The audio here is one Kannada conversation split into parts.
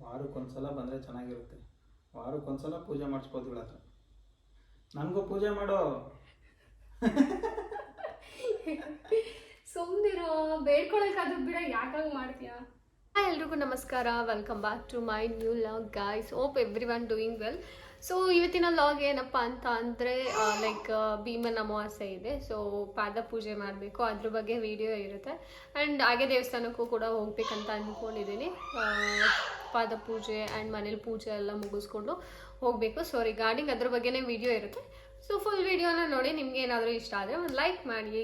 ವಾರಕ್ಕೊಂದ್ಸಲ ಬಂದರೆ ಚೆನ್ನಾಗಿರುತ್ತೆ. ವಾರಕ್ಕೊಂದ್ಸಲ ಪೂಜೆ ಮಾಡಿಸ್ಬೋದು ಇವಳ ಹತ್ರ. ನನಗೂ ಪೂಜೆ ಮಾಡೋ. ಸುಮ್ಮನಿರೋ, ಬೇಡ್ಕೊಳಕ್ಕಾದ್ರೂ ಬಿಡ, ಯಾಕಾಗ ಮಾಡ್ತೀಯಾ? ಹಾಯ್ ಎಲ್ರಿಗೂ ನಮಸ್ಕಾರ, welcome back to my new vlog guys. Hope everyone doing well. So ಇವತ್ತಿನ ಲಾಗ್ ಏನಪ್ಪ ಅಂತ ಅಂದರೆ ಲೈಕ್ ಭೀಮನ ಅಮಾವಾಸ್ಯೆ ಇದೆ. ಸೊ ಪಾದ ಪೂಜೆ ಮಾಡಬೇಕು, ಅದ್ರ ಬಗ್ಗೆ ವಿಡಿಯೋ ಇರುತ್ತೆ. ಆ್ಯಂಡ್ ಹಾಗೆ ದೇವಸ್ಥಾನಕ್ಕೂ ಕೂಡ ಹೋಗ್ಬೇಕಂತ ಅಂದ್ಕೊಂಡಿದ್ದೀನಿ. ಪಾದ ಪೂಜೆ ಆ್ಯಂಡ್ ಮನೇಲಿ ಪೂಜೆ ಎಲ್ಲ ಮುಗಿಸ್ಕೊಂಡು ಹೋಗಬೇಕು. ಸೊ ರಿಗಾರ್ಡಿಂಗ್ ಅದ್ರ ಬಗ್ಗೆನೇ ವಿಡಿಯೋ ಇರುತ್ತೆ. ಸೊ ಫುಲ್ ವಿಡಿಯೋನ ನೋಡಿ. ನಿಮ್ಗೆ ಏನಾದರೂ ಇಷ್ಟ ಆದರೆ ಒಂದು ಲೈಕ್ ಮಾಡಿ.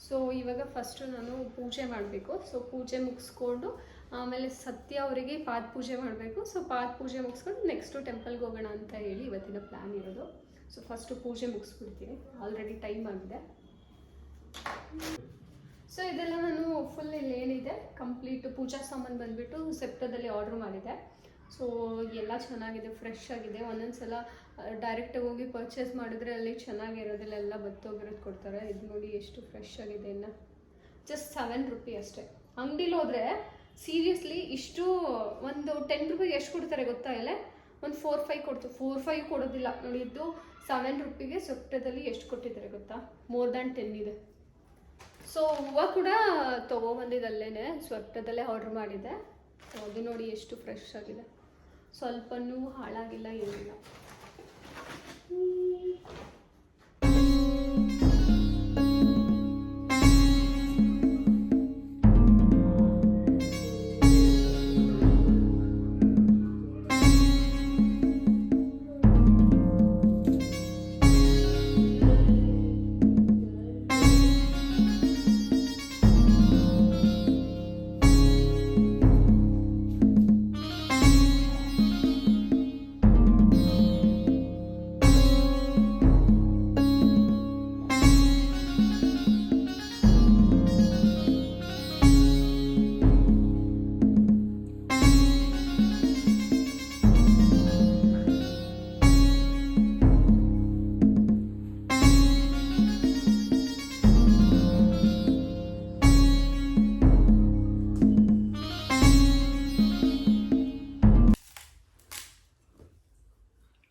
ಸೊ ಇವಾಗ ಫಸ್ಟು ನಾನು ಪೂಜೆ ಮಾಡಬೇಕು. ಸೊ ಪೂಜೆ ಮುಗಿಸ್ಕೊಂಡು ಆಮೇಲೆ ಸತ್ಯ ಅವರಿಗೆ ಪಾದ ಪೂಜೆ ಮಾಡಬೇಕು. ಸೊ ಪಾದ ಪೂಜೆ ಮುಗಿಸ್ಕೊಂಡು ನೆಕ್ಸ್ಟು ಟೆಂಪಲ್ಗೆ ಹೋಗೋಣ ಅಂತ ಹೇಳಿ ಇವತ್ತಿನ ಪ್ಲ್ಯಾನ್ ಇರೋದು. ಸೊ ಫಸ್ಟು ಪೂಜೆ ಮುಗಿಸ್ಬಿಡ್ತೀನಿ, ಆಲ್ರೆಡಿ ಟೈಮ್ ಆಗಿದೆ. ಸೊ ಇದೆಲ್ಲ ನಾನು ಫುಲ್ ಇಲ್ಲಿ ಏನಿದೆ ಕಂಪ್ಲೀಟ್ ಪೂಜಾ ಸಾಮಾನು ಬಂದುಬಿಟ್ಟು ಸೆಪ್ಟೋದಲ್ಲಿ ಆರ್ಡ್ರ್ ಮಾಡಿದೆ. ಸೊ ಎಲ್ಲ ಚೆನ್ನಾಗಿದೆ, ಫ್ರೆಶ್ ಆಗಿದೆ. ಒಂದೊಂದು ಸಲ ಡೈರೆಕ್ಟಾಗಿ ಹೋಗಿ ಪರ್ಚೇಸ್ ಮಾಡಿದ್ರೆ ಅಲ್ಲಿ ಚೆನ್ನಾಗಿರೋದಿಲ್ಲ, ಎಲ್ಲ ಬತ್ತೋಗಿರೋದು ಕೊಡ್ತಾರೆ. ಇದು ನೋಡಿ ಎಷ್ಟು ಫ್ರೆಶ್ ಆಗಿದೆ. ಇನ್ನು ಜಸ್ಟ್ 7 ರೂಪಿ ಅಷ್ಟೇ. ಅಂಗಡಿಲಿ ಹೋದರೆ ಸೀರಿಯಸ್ಲಿ ಇಷ್ಟು ಒಂದು 10 ರೂಪಿಗೆ ಎಷ್ಟು ಕೊಡ್ತಾರೆ ಗೊತ್ತಾ? ಇಲ್ಲ ಒಂದು 4-5 ಕೊಡ್ತು. 4-5 ಕೊಡೋದಿಲ್ಲ ನೋಡಿ. ಇದು 7 ರೂಪಿಗೆ ಸೆಪ್ಟೋದಲ್ಲಿ ಎಷ್ಟು ಕೊಟ್ಟಿದ್ದಾರೆ ಗೊತ್ತಾ? ಮೋರ್ ದ್ಯಾನ್ 10 ಇದೆ. ಸೊ ಹೂವು ಕೂಡ ತೊಗೊಬಂದಿದ್ದಲ್ಲೇ ಸ್ವರ್ಟದಲ್ಲೇ ಆರ್ಡ್ರ್ ಮಾಡಿದೆ. ಸೊ ಅದು ನೋಡಿ ಎಷ್ಟು ಫ್ರೆಶ್ ಆಗಿದೆ, ಸ್ವಲ್ಪನೂ ಹಾಳಾಗಿಲ್ಲ, ಏನಿಲ್ಲ.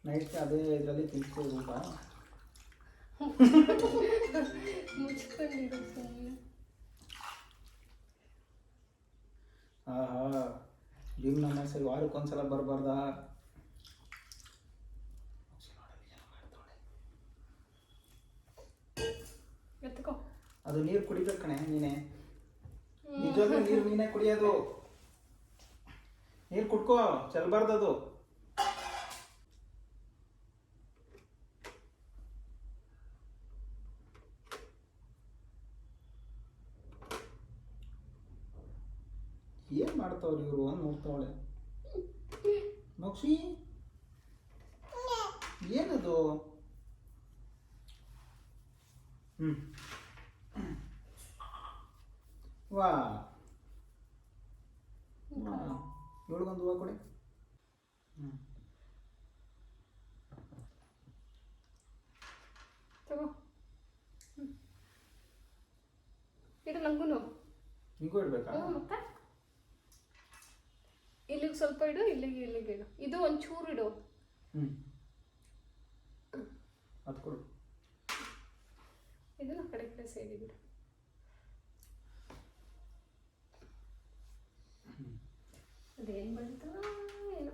ನೈಟ್ ಅದೇ ಇದರಲ್ಲಿ ತಿನ್ಸ್ಬೋದು ಊಟ. ಮುಚ್ಕೊಂಡಿರೋ ಸುಮ್ಮನೆ. ಭೀಮನ ಅಮಾವಾಸ್ಯೆ ವಾರಕ್ಕೊಂದ್ಸಲ ಬರಬಾರ್ದಾ? ಅದು ನೀರು ಕುಡಿಬೇಕು ಕಣೆ ನೀನೆ. ನಿಜವಾಗ್ಲೂ ನೀರು ನೀನೇ ಕುಡಿಯೋದು. ನೀರು ಕುಡ್ಕೋ, ಚೆಲ್ಬಾರ್ದದು. ಏನ್ ಮಾಡ್ತಾವ್ರಿ ಇವರು ಅಂತ ನೋಡ್ತಾವಳೆ. ಮೋಕ್ಷಿ ಏನದು? ವಾ ಇವಳಿಗೊಂದು ಹೂವು ಕೊಡಿ. ತಗೋ, ಇದು ನಂಗೂ ನಿಂಗೂ ಇಡ್ಬೇಕಾ? ಮತ್ತೆ ಇಲ್ಲಿಗೆ ಸ್ವಲ್ಪ ಇಡು, ಇಲ್ಲಿಗೆ ಇಡು. ಇದು ಒಂಚೂರು ಇಡು. ಅದು ಕೊಡು. ಇದನ್ನ ಕಡೆ ಸೈಡಿಗೆ ಇಡು. ಅದೇನು ಬಂತ ಏನೋ.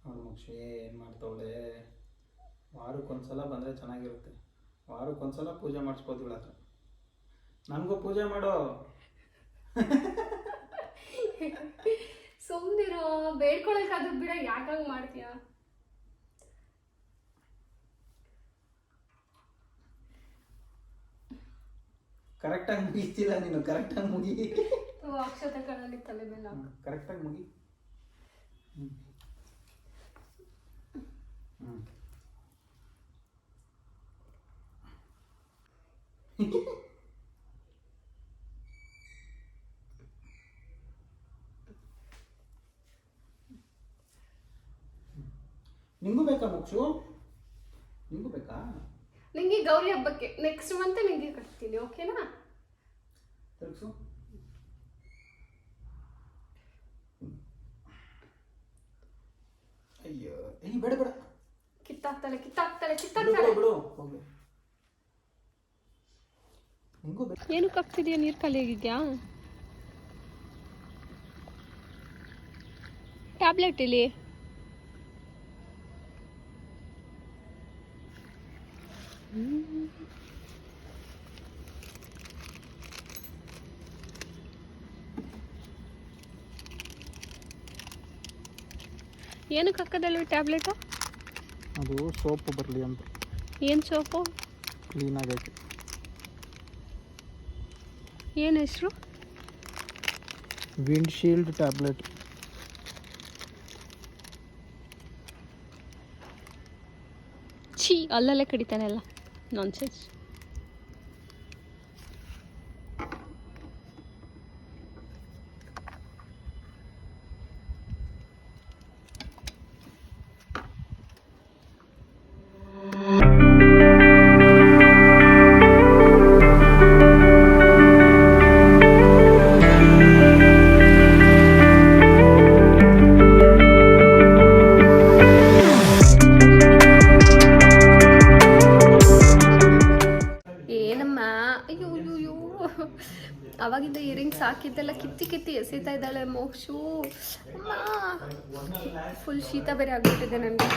ಅವಳು ಮೋಕ್ಷಿ ಏನು ಮಾಡ್ತಾವಳೆ? ವಾರಕ್ಕೊಂದ್ಸಲ ಬಂದರೆ ಚೆನ್ನಾಗಿರುತ್ತೆ. ವಾರಕ್ಕೊಂದ್ಸಲ ಪೂಜೆ ಮಾಡಿಸ್ಬೋದು ಇವಳ ಹತ್ರ. ನನಗೂ ಪೂಜೆ ಮಾಡೋ. ಸುಮ್ಮನಿರೋ, ಬೇಡ್ಕೊಳಕ್ಕಾದ್ರೂ ಬಿಡ, ಯಾಕಾಗ ಮಾಡ್ತೀಯಾ? ಕರೆಕ್ಟಾಗಿ ಮುಗಿತಿಲ್ಲ ನೀನು. ಕರೆಕ್ಟಾಗಿ ಮುಗಿ. ಅಕ್ಷತೆ ಕಣ್ಣಲ್ಲಿ ತಲೆ ಮೇಲೆ ಹಾಕು. ಕರೆಕ್ಟಾಗಿ ಮುಗಿ. ನಿಂಗೂ ಬೇಕಾ ಮುಕ್ಷು? ನಿಂಗೂ ನಿಂಗೆ ಗೌರಿ ಹಬ್ಬಕ್ಕೆ ನೆಕ್ಸ್ಟ್ ಮಂತ್ ನಿಂಗೆ ಕಟ್ತೀನಿ, ಓಕೆನಾ? ತಿರ್ಗ್ಸು. ಅಯ್ಯೋ ಬೇಡ ಬೇಡ, ಕಿತ್ತಾಕ್ತಾಳೆ ಬಿಡು ಹೋಗ್ಲಿ. ಏನಕ್ಕೆ ಆಗ್ತಿದ್ಯಾ? ನೀರು ಖಾಲಿ ಆಗಿದ್ಯಾ? ಟ್ಯಾಬ್ಲೆಟ್ ಇಲ್ಲಿ. ಏನಕ್ಕೆ ಹಾಕೋದಲ್ವ ಟ್ಯಾಬ್ಲೆಟು? ಅದು ಸೋಪು ಬರಲಿ ಅಂತ. ಏನು ಸೋಪು? ಕ್ಲೀನ್ ಆಗೈತೆ. ಏನು ಹೆಸರು? Windshield tablet. ಛೀ, ಅಲ್ಲಲ್ಲೇ ಕಡಿತಾನೆಲ್ಲ, ನಾನ್ಸೆನ್ಸ್. ಅವಾಗಿಂದ ಇಯರಿಂಗ್ಸ್ ಹಾಕಿದ್ದೆಲ್ಲ ಕಿತ್ತಿ ಎಸೀತಾ ಇದ್ದಾಳೆ ಮೋಕ್ಷು. ಫುಲ್ ಶೀತ ಬೇರೆ ಆಗ್ಬಿಟ್ಟಿದೆ ನನಗೆ.